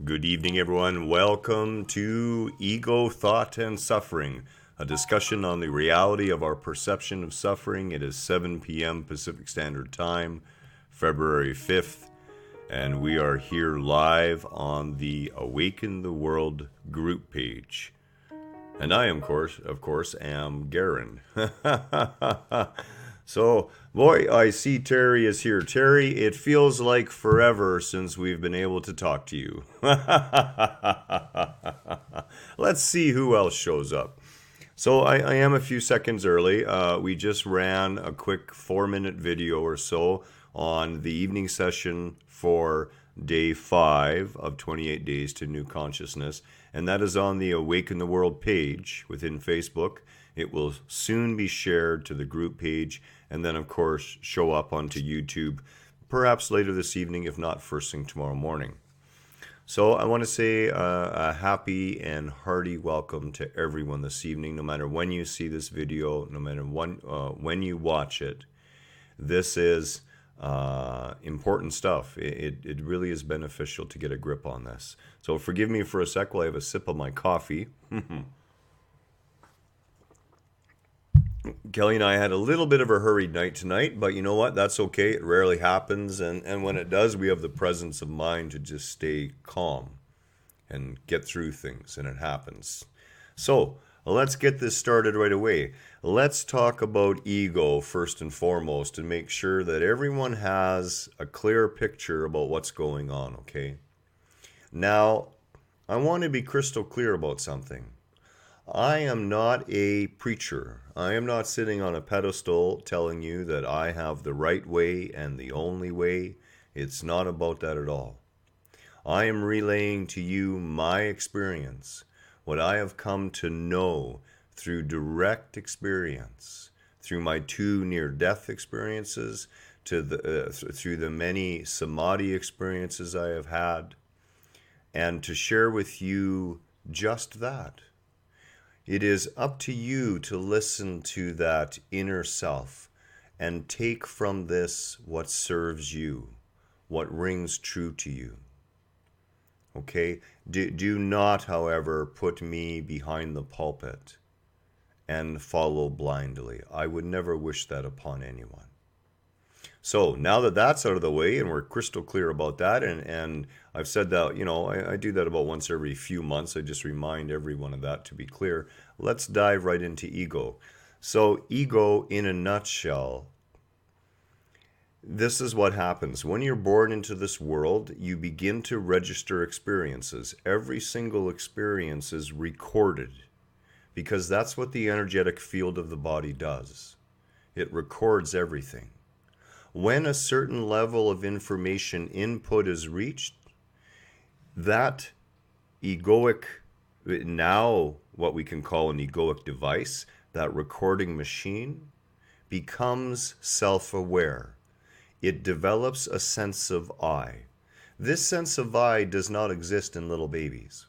Good evening, everyone. Welcome to Ego, Thought, and Suffering, a discussion on the reality of our perception of suffering. It is 7 p.m. Pacific Standard Time, February 5th, and we are here live on the Awaken the World group page. And I, of course, am Garen. So, boy, I see Terry is here. Terry, it feels like forever since we've been able to talk to you. Let's see who else shows up. So I am a few seconds early. We just ran a quick 4-minute video or so on the evening session for day 5 of 28 Days to New Consciousness. And that is on the Awaken the World page within Facebook. It will soon be shared to the group page and then, of course, show up onto YouTube perhaps later this evening, if not first thing tomorrow morning. So I want to say a happy and hearty welcome to everyone this evening, no matter when you see this video, no matter when you watch it. This is important stuff. It really is beneficial to get a grip on this. So forgive me for a sec while I have a sip of my coffee. Kelly and I had a little bit of a hurried night tonight, but you know what? That's okay. It rarely happens. And when it does, we have the presence of mind to just stay calm and get through things, and it happens. So let's get this started right away. Let's talk about ego first and foremost and make sure that everyone has a clear picture about what's going on, okay? Now, I want to be crystal clear about something. I am not a preacher. I am not sitting on a pedestal telling you that I have the right way and the only way. It's not about that at all. I am relaying to you my experience, what I have come to know through direct experience, through my 2 near-death experiences, through the many samadhi experiences I have had, and to share with you just that. It is up to you to listen to that inner self and take from this what serves you, what rings true to you. Okay? Do not, however, put me behind the pulpit and follow blindly. I would never wish that upon anyone. So now that that's out of the way and we're crystal clear about that, and I've said that, I do that about once every few months. I just remind everyone of that to be clear. Let's dive right into ego. So ego, in a nutshell, this is what happens. When you're born into this world, you begin to register experiences. Every single experience is recorded because that's what the energetic field of the body does. It records everything. When a certain level of information input is reached, that egoic, now what we can call an egoic device, that recording machine, becomes self-aware. It develops a sense of I. This sense of I does not exist in little babies.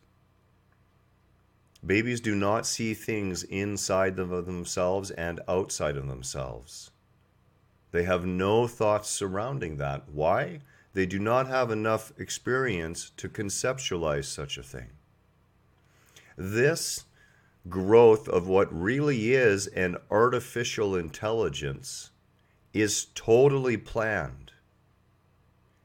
Babies do not see things inside of themselves and outside of themselves. They have no thoughts surrounding that. Why? They do not have enough experience to conceptualize such a thing. This growth of what really is an artificial intelligence is totally planned.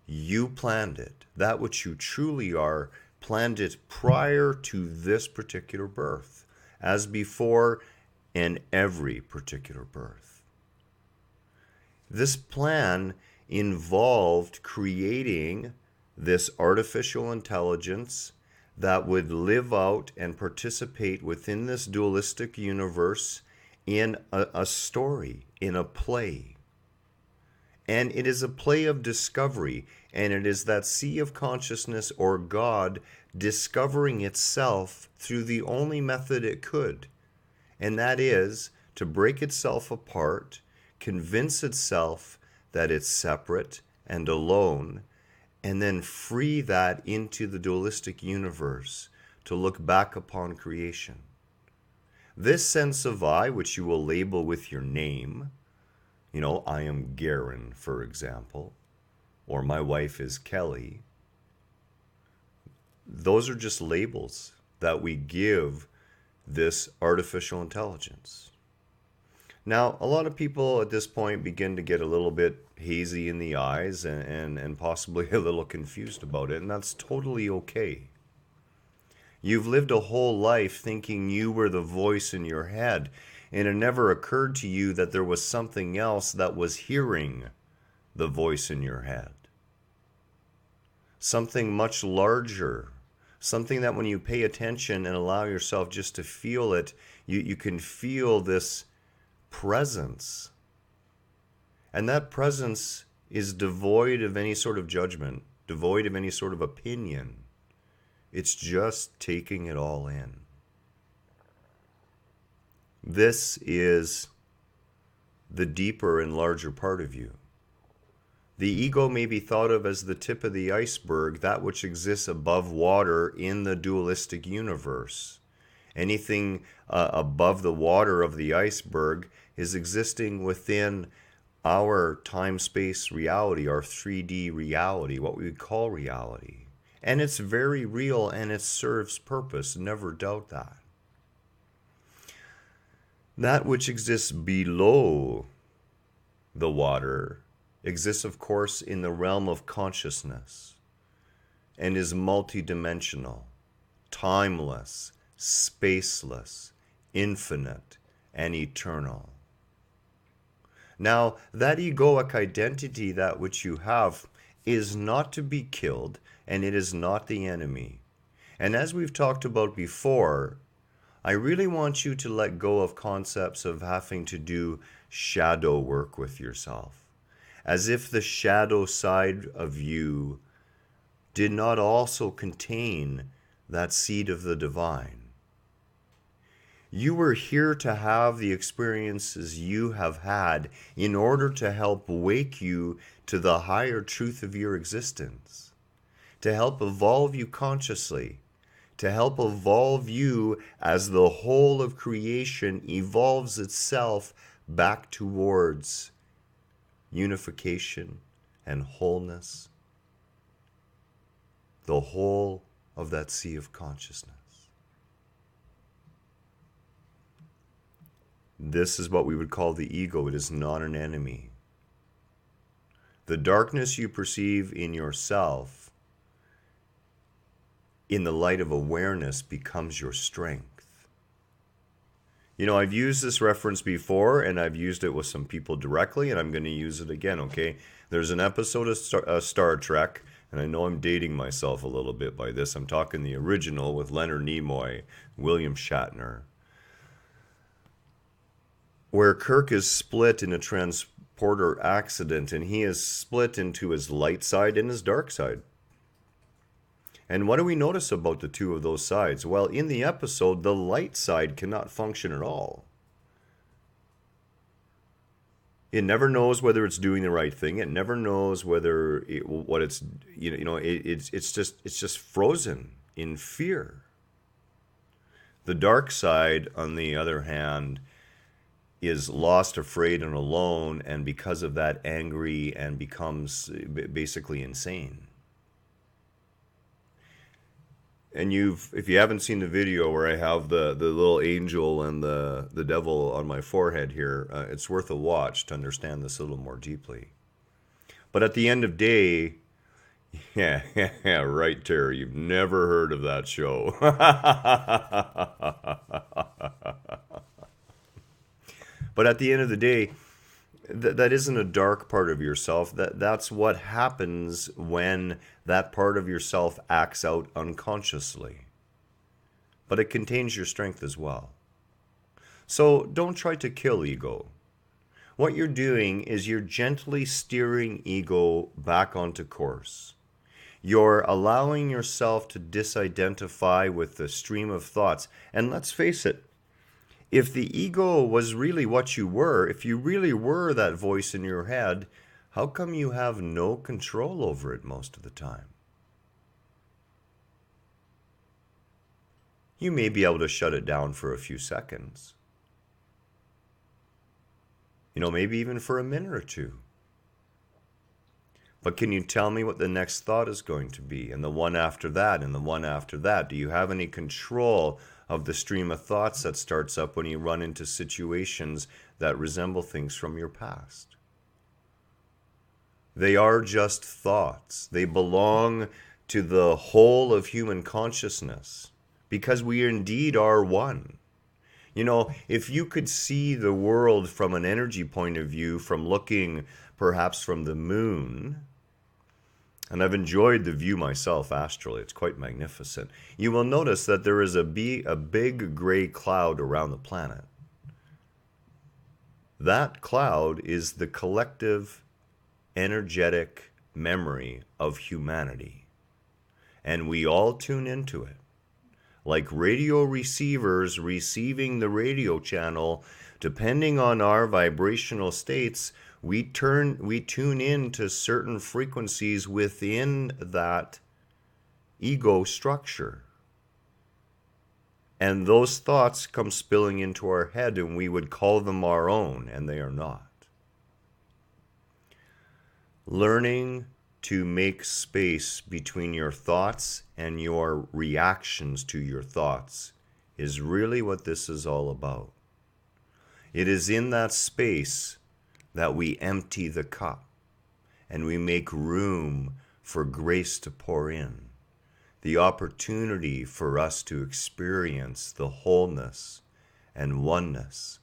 You planned it. That which you truly are planned it prior to this particular birth, as before in every particular birth. This plan involved creating this artificial intelligence that would live out and participate within this dualistic universe in a story, in a play. And it is a play of discovery, and it is that sea of consciousness or God discovering itself through the only method it could, and that is to break itself apart, convince itself that it's separate and alone, and then free that into the dualistic universe to look back upon creation. This sense of I, which you will label with your name, I am Garen, for example, or my wife is Kelly, those are just labels that we give this artificial intelligence. Now, a lot of people at this point begin to get a little bit hazy in the eyes and possibly a little confused about it, and that's totally okay. You've lived a whole life thinking you were the voice in your head, and it never occurred to you that there was something else that was hearing the voice in your head. Something much larger, something that when you pay attention and allow yourself just to feel it, you can feel this presence. And that presence is devoid of any sort of judgment, devoid of any sort of opinion. It's just taking it all in. This is the deeper and larger part of you. The ego may be thought of as the tip of the iceberg, that which exists above water in the dualistic universe. Anything above the water of the iceberg is existing within our time-space reality, our 3D reality, what we would call reality. And it's very real and it serves purpose, never doubt that. That which exists below the water exists, of course, in the realm of consciousness and is multidimensional, timeless, spaceless, infinite, and eternal. Now, that egoic identity, that which you have, is not to be killed, and it is not the enemy. And as we've talked about before, I really want you to let go of concepts of having to do shadow work with yourself, as if the shadow side of you did not also contain that seed of the divine. You were here to have the experiences you have had in order to help wake you to the higher truth of your existence, to help evolve you consciously, to help evolve you as the whole of creation evolves itself back towards unification and wholeness, the whole of that sea of consciousness. This is what we would call the ego. It is not an enemy. The darkness you perceive in yourself, in the light of awareness, becomes your strength. You know, I've used this reference before, and I've used it with some people directly, and I'm going to use it again, okay? There's an episode of Star Trek, and I know I'm dating myself a little bit by this. I'm talking the original with Leonard Nimoy, William Shatner, where Kirk is split in a transporter accident, and he is split into his light side and his dark side. And what do we notice about the two of those sides? Well, in the episode, the light side cannot function at all. It never knows whether it's doing the right thing. It never knows whether it's just frozen in fear. The dark side, on the other hand, is lost, afraid, and alone, and because of that, angry and becomes basically insane. And if you haven't seen the video where I have the little angel and the devil on my forehead here, it's worth a watch to understand this a little more deeply. But at the end of day, yeah, right, Terry, you've never heard of that show. But at the end of the day, that isn't a dark part of yourself. That's what happens when that part of yourself acts out unconsciously. But it contains your strength as well. So don't try to kill ego. What you're doing is you're gently steering ego back onto course. You're allowing yourself to disidentify with the stream of thoughts. And let's face it, if the ego was really what you were, if you really were that voice in your head, how come you have no control over it most of the time? You may be able to shut it down for a few seconds. Maybe even for a minute or two. But can you tell me what the next thought is going to be? And the one after that, and the one after that? Do you have any control of the stream of thoughts that starts up when you run into situations that resemble things from your past? They are just thoughts. They belong to the whole of human consciousness because we indeed are one. You know, if you could see the world from an energy point of view, from looking perhaps from the moon, and I've enjoyed the view myself astrally, it's quite magnificent, you will notice that there is a big gray cloud around the planet. That cloud is the collective energetic memory of humanity. And we all tune into it. Like radio receivers receiving the radio channel, depending on our vibrational states, we tune in to certain frequencies within that ego structure. And those thoughts come spilling into our head, and we would call them our own, and they are not. Learning to make space between your thoughts and your reactions to your thoughts is really what this is all about. It is in that space that we empty the cup and we make room for grace to pour in, the opportunity for us to experience the wholeness and oneness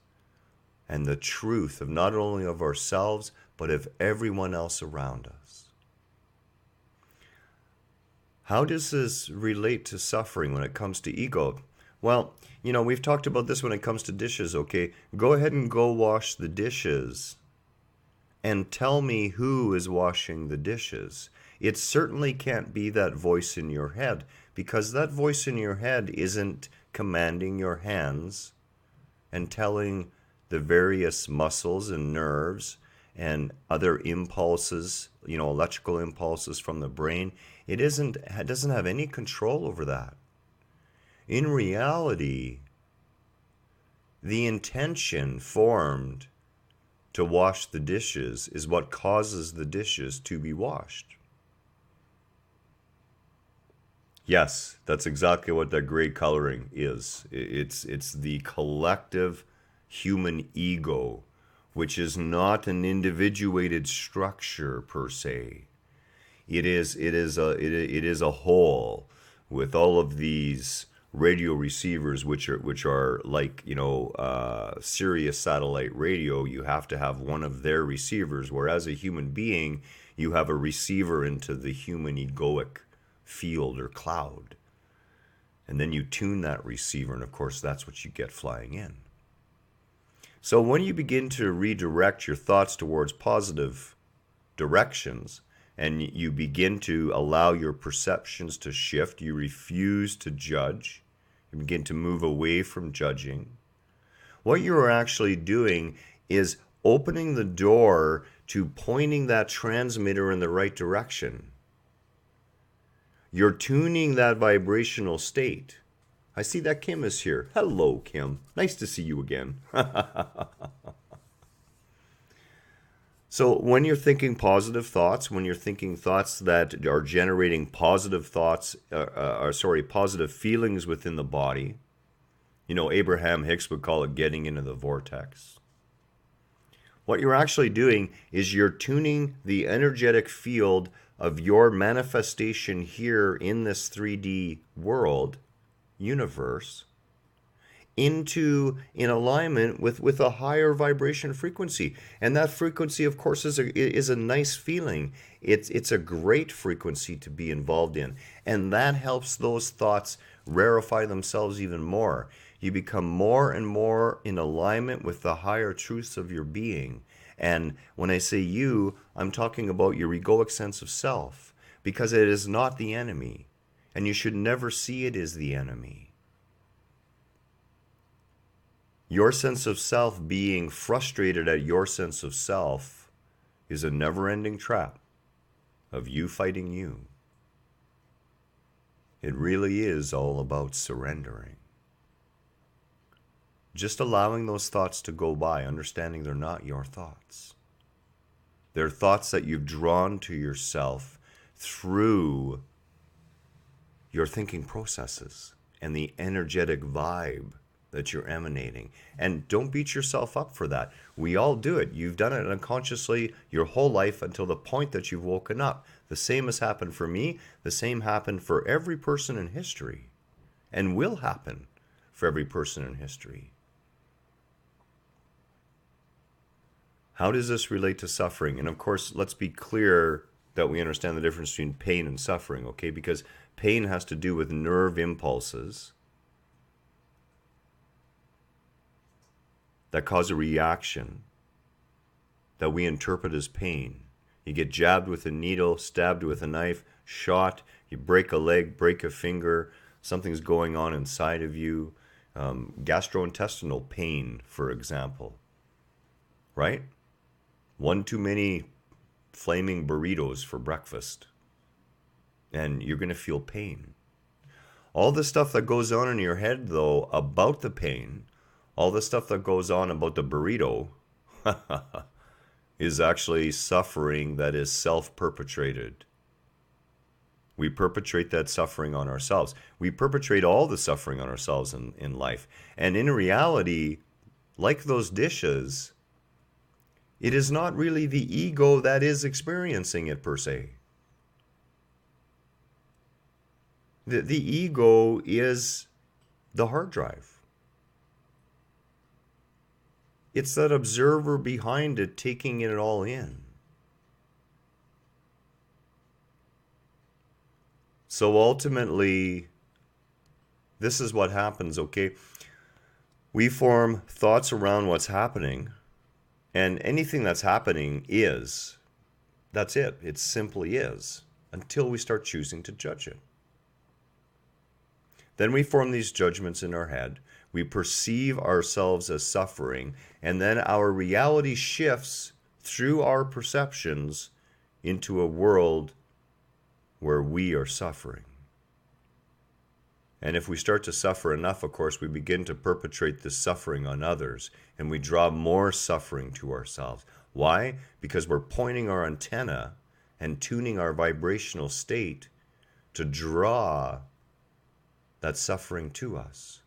and the truth of not only of ourselves, but of everyone else around us. How does this relate to suffering when it comes to ego? Well, you know, we've talked about this when it comes to dishes, okay? Go ahead and go wash the dishes and tell me who is washing the dishes. It certainly can't be that voice in your head, because that voice in your head isn't commanding your hands and telling the various muscles and nerves and other impulses, you know, electrical impulses from the brain. It doesn't have any control over that. In reality, the intention formed to wash the dishes is what causes the dishes to be washed. Yes, that's exactly what that gray coloring is. It's the collective human ego, which is not an individuated structure per se. It is a whole with all of these radio receivers, which are like, you know, Sirius satellite radio. You have to have one of their receivers, whereas a human being, you have a receiver into the human egoic field or cloud, and then you tune that receiver, and of course that's what you get flying in. So when you begin to redirect your thoughts towards positive directions, and you begin to allow your perceptions to shift, you refuse to judge, you begin to move away from judging, what you are actually doing is opening the door to pointing that transmitter in the right direction. You're tuning that vibrational state. I see that Kim is here. Hello, Kim. Nice to see you again. So when you're thinking positive thoughts, when you're thinking thoughts that are generating positive thoughts, positive feelings within the body, you know, Abraham Hicks would call it getting into the vortex. What you're actually doing is you're tuning the energetic field of your manifestation here in this 3D world, universe, in alignment with a higher vibration frequency. And that frequency, of course, is a nice feeling. It's a great frequency to be involved in. And that helps those thoughts rarefy themselves even more. You become more and more in alignment with the higher truths of your being. And when I say you, I'm talking about your egoic sense of self, because it is not the enemy. And you should never see it as the enemy. Your sense of self being frustrated at your sense of self is a never-ending trap of you fighting you. It really is all about surrendering. Just allowing those thoughts to go by, understanding they're not your thoughts. They're thoughts that you've drawn to yourself through your thinking processes and the energetic vibe that you're emanating. And don't beat yourself up for that. We all do it. You've done it unconsciously your whole life until the point that you've woken up. The same has happened for me. The same happened for every person in history and will happen for every person in history. How does this relate to suffering? And of course, let's be clear that we understand the difference between pain and suffering, okay? Because pain has to do with nerve impulses that cause a reaction that we interpret as pain. You get jabbed with a needle, stabbed with a knife, shot, you break a leg, break a finger, something's going on inside of you. Gastrointestinal pain, for example, right? One too many flaming burritos for breakfast, and you're going to feel pain. All the stuff that goes on in your head, though, about the pain, all the stuff that goes on about the burrito is actually suffering that is self-perpetrated. We perpetrate that suffering on ourselves. We perpetrate all the suffering on ourselves in life. And in reality, like those dishes, it is not really the ego that is experiencing it per se. The ego is the hard drive. It's that observer behind it taking it all in. So ultimately, this is what happens, okay? We form thoughts around what's happening, and anything that's happening is. That's it. It simply is, until we start choosing to judge it. Then we form these judgments in our head. We perceive ourselves as suffering, and then our reality shifts through our perceptions into a world where we are suffering. And if we start to suffer enough, of course, we begin to perpetrate this suffering on others, and we draw more suffering to ourselves. Why? Because we're pointing our antenna and tuning our vibrational state to draw that suffering to us.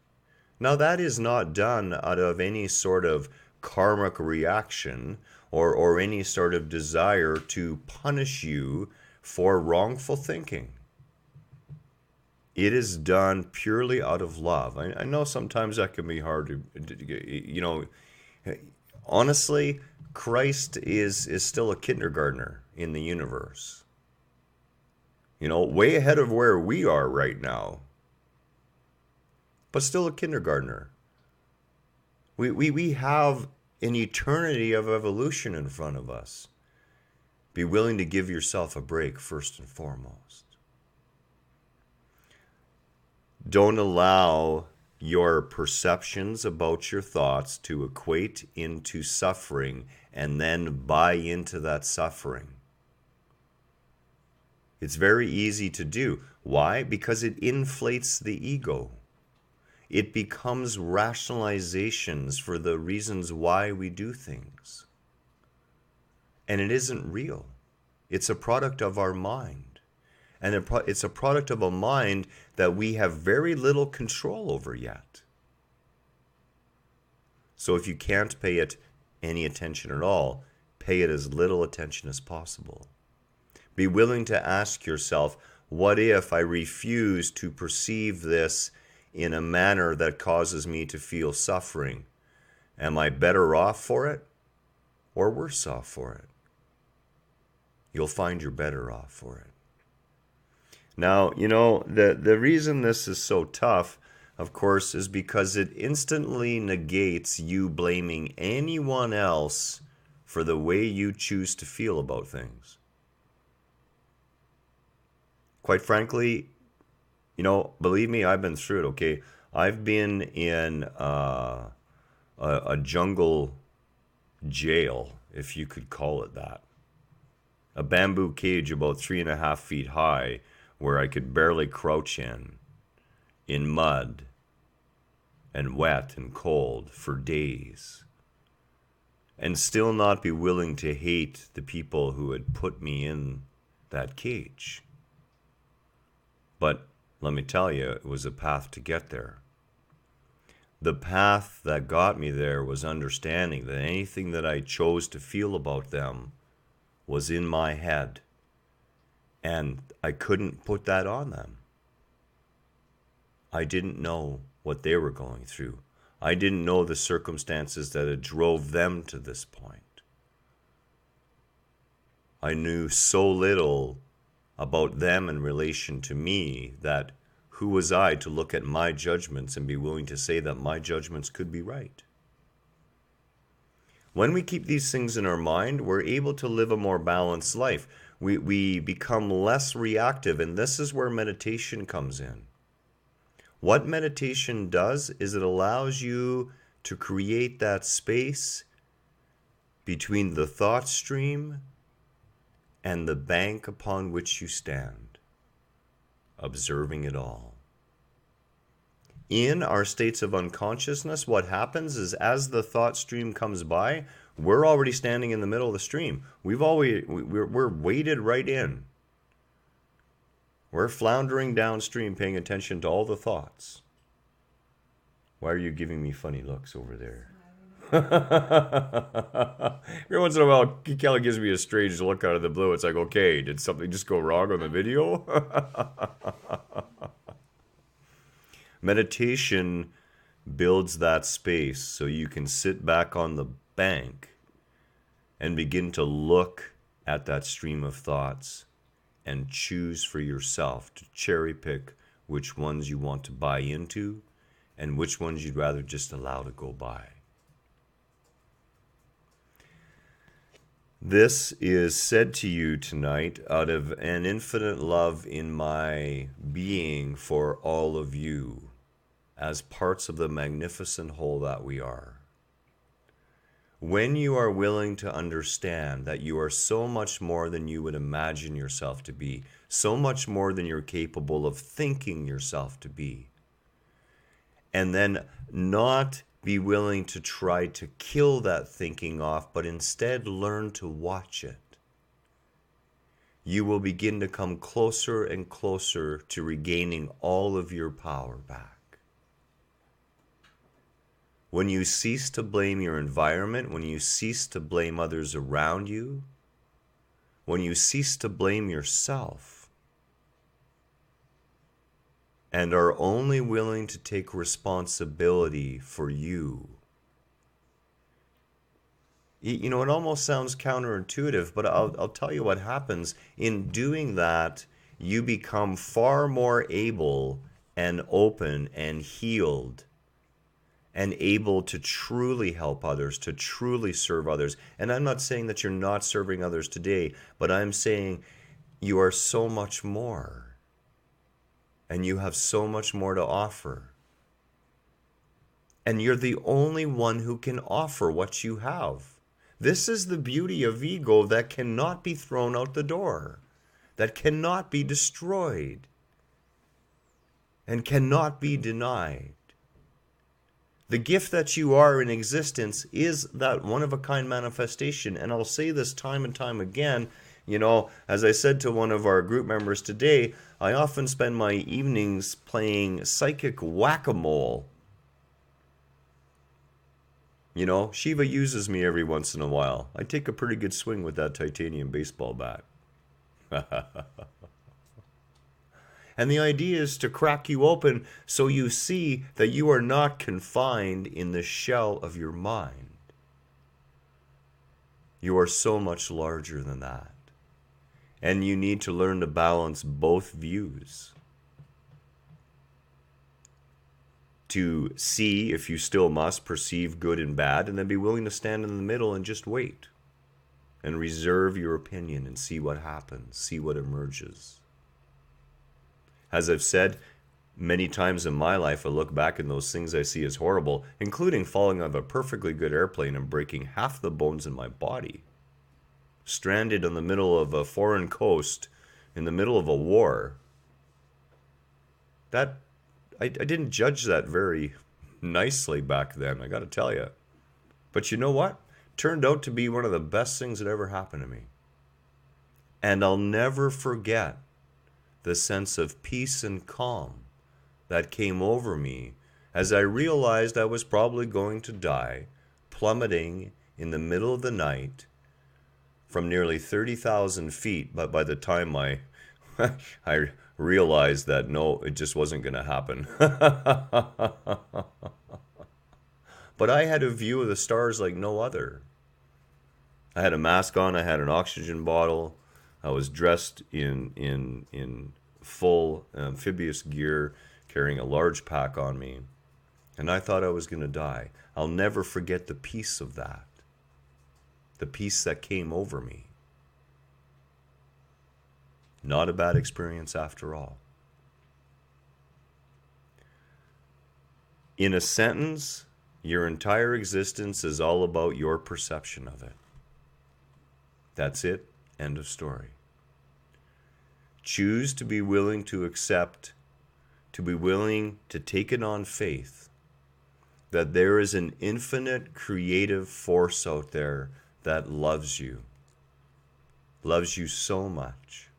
Now, that is not done out of any sort of karmic reaction or any sort of desire to punish you for wrongful thinking. It is done purely out of love. I know sometimes that can be hard to, honestly, Christ is still a kindergartner in the universe. Way ahead of where we are right now. But still a kindergartner. We have an eternity of evolution in front of us. Be willing to give yourself a break first and foremost. Don't allow your perceptions about your thoughts to equate into suffering and then buy into that suffering. It's very easy to do. Why? Because it inflates the ego. It becomes rationalizations for the reasons why we do things. And it isn't real. It's a product of our mind. And it's a product of a mind that we have very little control over yet. So if you can't pay it any attention at all, pay it as little attention as possible. Be willing to ask yourself, what if I refuse to perceive this in a manner that causes me to feel suffering? Am I better off for it or worse off for it? You'll find you're better off for it. Now, the reason this is so tough, of course, is because it instantly negates you blaming anyone else for the way you choose to feel about things. Quite frankly, believe me, I've been through it, okay? I've been in a jungle jail, if you could call it that. A bamboo cage about 3.5 feet high where I could barely crouch in mud and wet and cold for days. and still not be willing to hate the people who had put me in that cage. But let me tell you, it was a path to get there. The path that got me there was understanding that anything that I chose to feel about them was in my head, and I couldn't put that on them. I didn't know what they were going through. I didn't know the circumstances that had drove them to this point. I knew so little about them in relation to me that who was I to look at my judgments and be willing to say that my judgments could be right? When we keep these things in our mind, we're able to live a more balanced life. We become less reactive, and this is where meditation comes in. What meditation does is it allows you to create that space between the thought stream and the bank upon which you stand, observing it all. In our states of unconsciousness, what happens is as the thought stream comes by, we're already standing in the middle of the stream. We're weighted right in. We're floundering downstream, paying attention to all the thoughts. Why are you giving me funny looks over there? Every once in a while, Kelly gives me a strange look out of the blue. It's like, okay, did something just go wrong on the video? Meditation builds that space so you can sit back on the bank and begin to look at that stream of thoughts and choose for yourself to cherry pick which ones you want to buy into and which ones you'd rather just allow to go by. This is said to you tonight out of an infinite love in my being for all of you as parts of the magnificent whole that we are. When you are willing to understand that you are so much more than you would imagine yourself to be, so much more than you're capable of thinking yourself to be, and then not be willing to try to kill that thinking off, but instead learn to watch it, you will begin to come closer and closer to regaining all of your power back. When you cease to blame your environment, when you cease to blame others around you, when you cease to blame yourself, and are only willing to take responsibility for you. You know, it almost sounds counterintuitive, but I'll tell you what happens. In doing that, you become far more able and open and healed and able to truly help others, to truly serve others. And I'm not saying that you're not serving others today, but I'm saying you are so much more. And you have so much more to offer. And you're the only one who can offer what you have. This is the beauty of ego that cannot be thrown out the door, that cannot be destroyed, and cannot be denied. The gift that you are in existence is that one-of-a-kind manifestation. And I'll say this time and time again. You know, as I said to one of our group members today, I often spend my evenings playing psychic whack-a-mole. You know, Shiva uses me every once in a while. I take a pretty good swing with that titanium baseball bat. And the idea is to crack you open so you see that you are not confined in the shell of your mind. You are so much larger than that. And you need to learn to balance both views. To see, if you still must, perceive good and bad, and then be willing to stand in the middle and just wait. And reserve your opinion and see what happens, see what emerges. As I've said many times in my life, I look back and those things I see as horrible, including falling out of a perfectly good airplane and breaking half the bones in my body. Stranded in the middle of a foreign coast, in the middle of a war. I didn't judge that very nicely back then, I gotta tell you. But you know what? turned out to be one of the best things that ever happened to me. And I'll never forget the sense of peace and calm that came over me as I realized I was probably going to die, plummeting in the middle of the night from nearly 30,000 feet. But by the time I realized that no, it just wasn't going to happen. But I had a view of the stars like no other. I had a mask on, I had an oxygen bottle, I was dressed in full amphibious gear, carrying a large pack on me, and I thought I was going to die. I'll never forget the peace of that, the peace that came over me. Not a bad experience after all. In a sentence, your entire existence is all about your perception of it. That's it. End of story. Choose to be willing to accept, to be willing to take it on faith that there is an infinite creative force out there that loves you so much.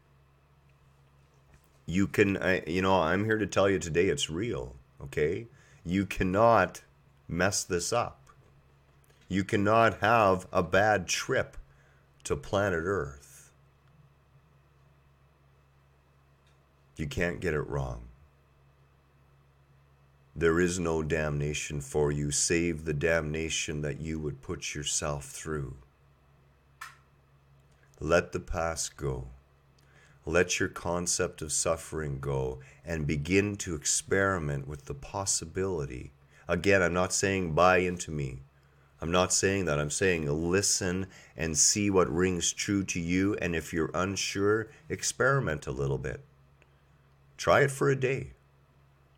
You can, I'm here to tell you today it's real, okay? You cannot mess this up. You cannot have a bad trip to planet Earth. You can't get it wrong. There is no damnation for you save the damnation that you would put yourself through. Let the past go. Let your concept of suffering go and begin to experiment with the possibility. Again, I'm not saying buy into me. I'm not saying that. I'm saying listen and see what rings true to you. And if you're unsure, experiment a little bit. Try it for a day.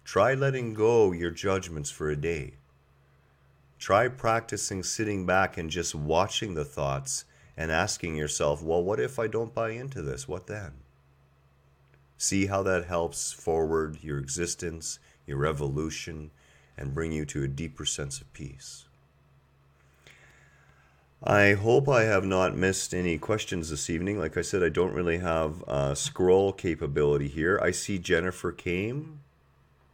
Try letting go your judgments for a day. Try practicing sitting back and just watching the thoughts and asking yourself, well, what if I don't buy into this? What then? See how that helps forward your existence, your evolution, and bring you to a deeper sense of peace. I hope I have not missed any questions this evening. Like I said, I don't really have scroll capability here. I see Jennifer came.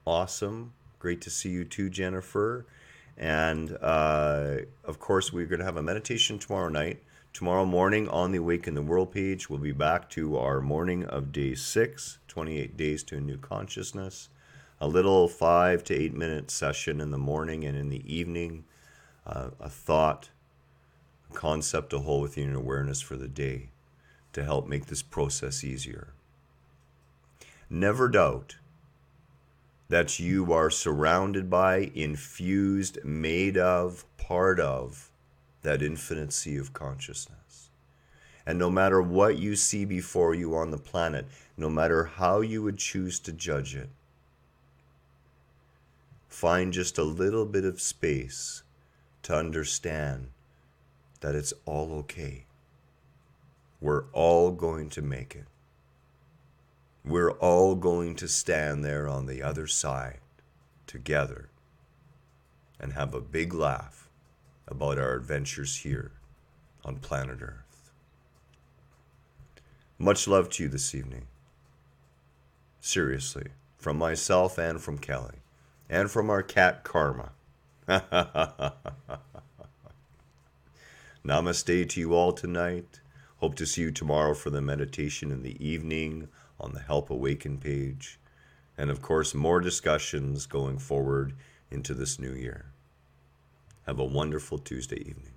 Awesome. Great to see you too, Jennifer. And of course, we're going to have a meditation tomorrow night. Tomorrow morning on the Awaken the World page, we'll be back to our morning of day 6, 28 days to a new consciousness. A little 5 to 8 minute session in the morning and in the evening. A thought, a concept to hold within your awareness for the day to help make this process easier. Never doubt that you are surrounded by, infused, made of, part of that infinite sea of consciousness. And no matter what you see before you on the planet, no matter how you would choose to judge it, find just a little bit of space to understand that it's all okay. We're all going to make it. We're all going to stand there on the other side together and have a big laugh about our adventures here on planet Earth. Much love to you this evening. Seriously, from myself and from Kelly, and from our cat Karma. Namaste to you all tonight. Hope to see you tomorrow for the meditation in the evening on the Help Awaken page. And of course, more discussions going forward into this new year. Have a wonderful Tuesday evening.